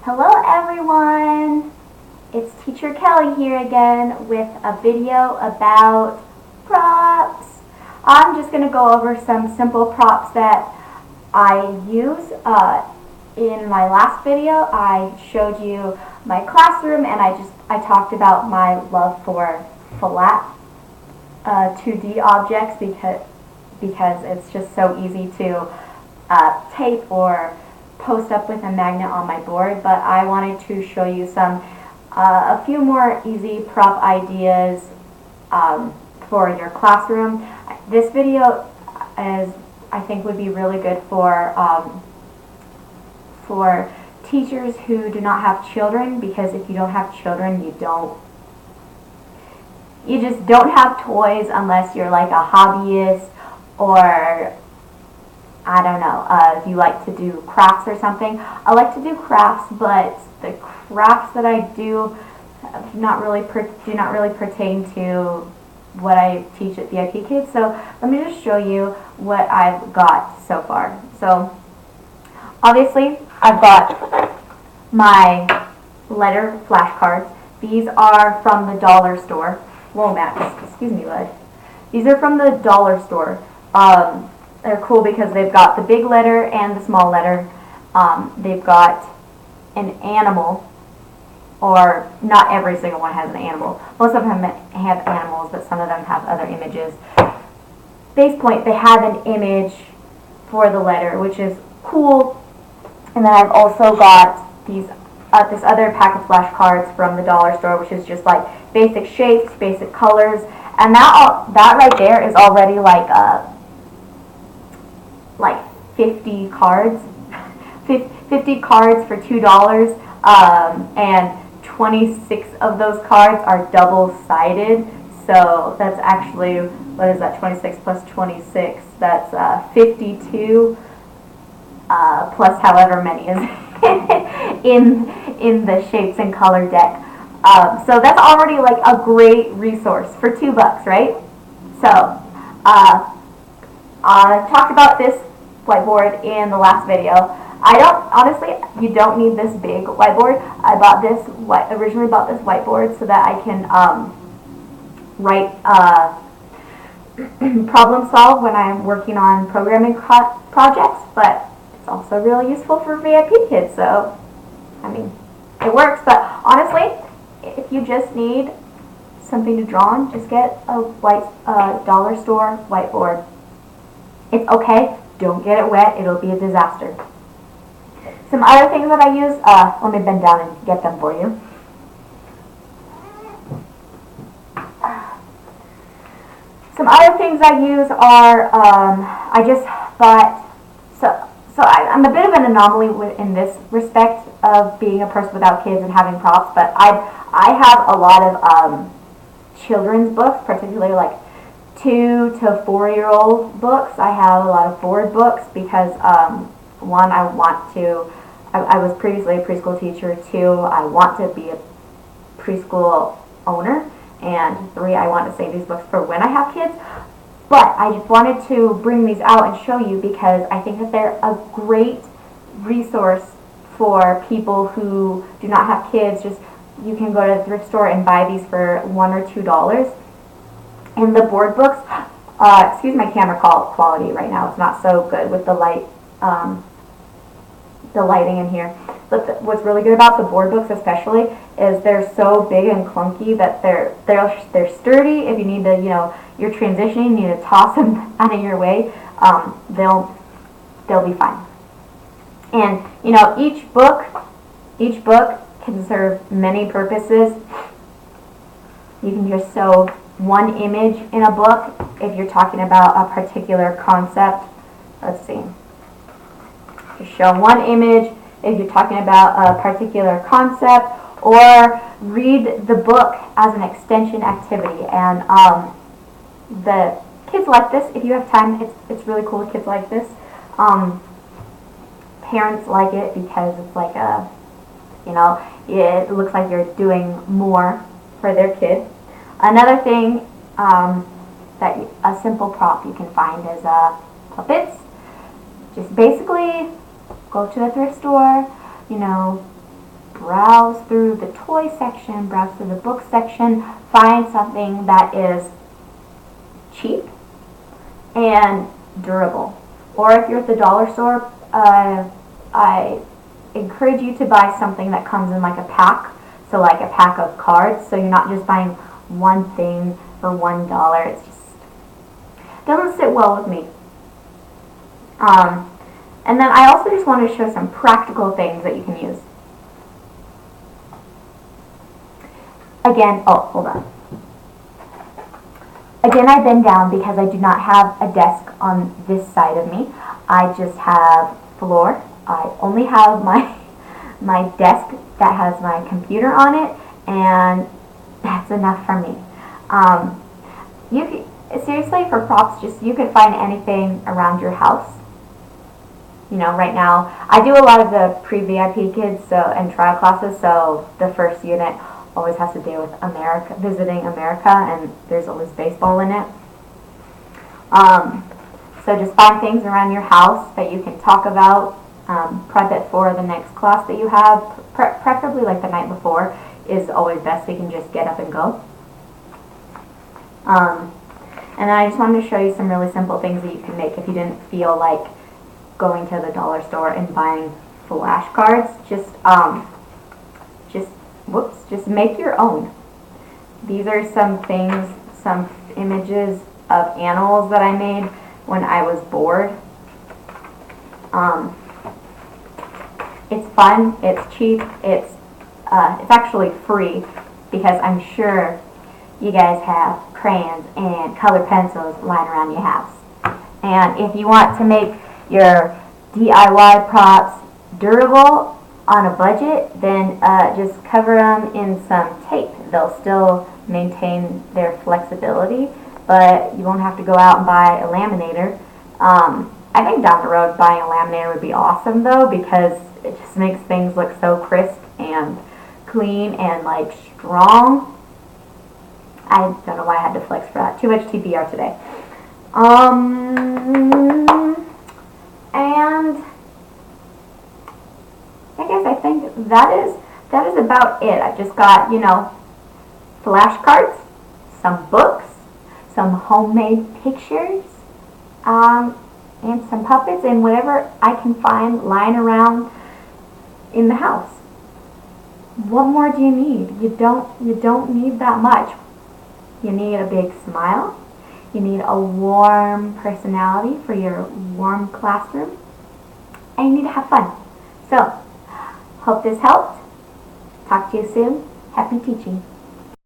Hello everyone! It's Teacher Kelly here again with a video about props. I'm just going to go over some simple props that I use. In my last video I showed you my classroom and I talked about my love for flat 2D objects because it's just so easy to tape or post up with a magnet on my board, but I wanted to show you a few more easy prop ideas for your classroom. This video I think would be really good for teachers who do not have children, because if you don't have children, you just don't have toys unless you're like a hobbyist, or I don't know, if you like to do crafts or something. I like to do crafts, but the crafts that I do do not really pertain to what I teach at VIP Kids. So let me just show you what I've got so far. So obviously I've got my letter flashcards. These are from the dollar store. Whoa, Max, excuse me, bud. These are from the dollar store. They're cool because they've got the big letter and the small letter. They've got an animal, or not every single one has an animal. Most of them have animals, but some of them have other images. Base point, they have an image for the letter, which is cool. And then I've also got this other pack of flashcards from the dollar store, which is just like basic shapes, basic colors, and that right there is already like 50 cards. 50 cards for $2, and 26 of those cards are double-sided. So that's actually, what is that, 26 plus 26? That's 52 plus however many is in the shapes and color deck. So that's already like a great resource for $2, right? So I talked about this whiteboard in the last video. Honestly, you don't need this big whiteboard. I originally bought this whiteboard so that I can write problem solve when I'm working on programming projects, but it's also really useful for VIP kids, so I mean, it works. But honestly, if you just need something to draw on, just get a dollar store whiteboard. It's okay. Don't get it wet. It'll be a disaster. Some other things that I use, let me bend down and get them for you. Some other things I use are, I just bought, so I'm a bit of an anomaly in this respect of being a person without kids and having props, but I have a lot of children's books, particularly like 2 to 4-year-old books. I have a lot of board books because one, I was previously a preschool teacher. 2, I want to be a preschool owner, and 3, I want to save these books for when I have kids. But I just wanted to bring these out and show you because I think that they're a great resource for people who do not have kids. Just, you can go to the thrift store and buy these for $1 or $2. And the board books, excuse my camera quality right now, it's not so good with the light, the lighting in here. But what's really good about the board books especially is they're so big and clunky that they're sturdy. If you need to, you're transitioning, you need to toss them out of your way, they'll be fine. And each book can serve many purposes. You can just sew one image in a book if you're talking about a particular concept. Let's see. Just show one image if you're talking about a particular concept, or read the book as an extension activity. And the kids like this. If you have time, it's really cool. Kids like this. Parents like it because it's like it looks like you're doing more for their kid. Another thing that a simple prop you can find is puppets. Just basically go to a thrift store, browse through the toy section, browse through the book section, find something that is cheap and durable. Or if you're at the dollar store, I encourage you to buy something that comes in like a pack. So like a pack of cards, so you're not just buying one thing for $1. It just doesn't sit well with me. And then I also just want to show some practical things that you can use. Again, oh, hold on. Again, I bend down because I do not have a desk on this side of me. I just have floor. I only have my desk that has my computer on it, and that's enough for me. Seriously, for props, you could find anything around your house. You know, right now, I do a lot of the pre-VIP kids and trial classes, so the first unit always has to deal with visiting America, and there's always baseball in it. So just find things around your house that you can talk about, prep it for the next class that you have, preferably like the night before is always best so you can just get up and go. And then I just wanted to show you some really simple things that you can make if you didn't feel like going to the dollar store and buying flashcards. Just make your own. These are some things, some images of animals that I made when I was bored. It's fun, it's cheap, it's actually free because I'm sure you guys have crayons and colored pencils lying around your house. And if you want to make your DIY props durable on a budget, then just cover them in some tape. They'll still maintain their flexibility, but you won't have to go out and buy a laminator. I think down the road buying a laminator would be awesome though, because it just makes things look so crisp and clean and like strong. I don't know why I had to flex for that. Too much TBR today. And I guess I think that is about it. I just got, flashcards, some books, some homemade pictures, and some puppets and whatever I can find lying around in the house. What more do you need? You don't need that much. You need a big smile. You need a warm personality for your warm classroom. And you need to have fun. So, hope this helped. Talk to you soon. Happy teaching.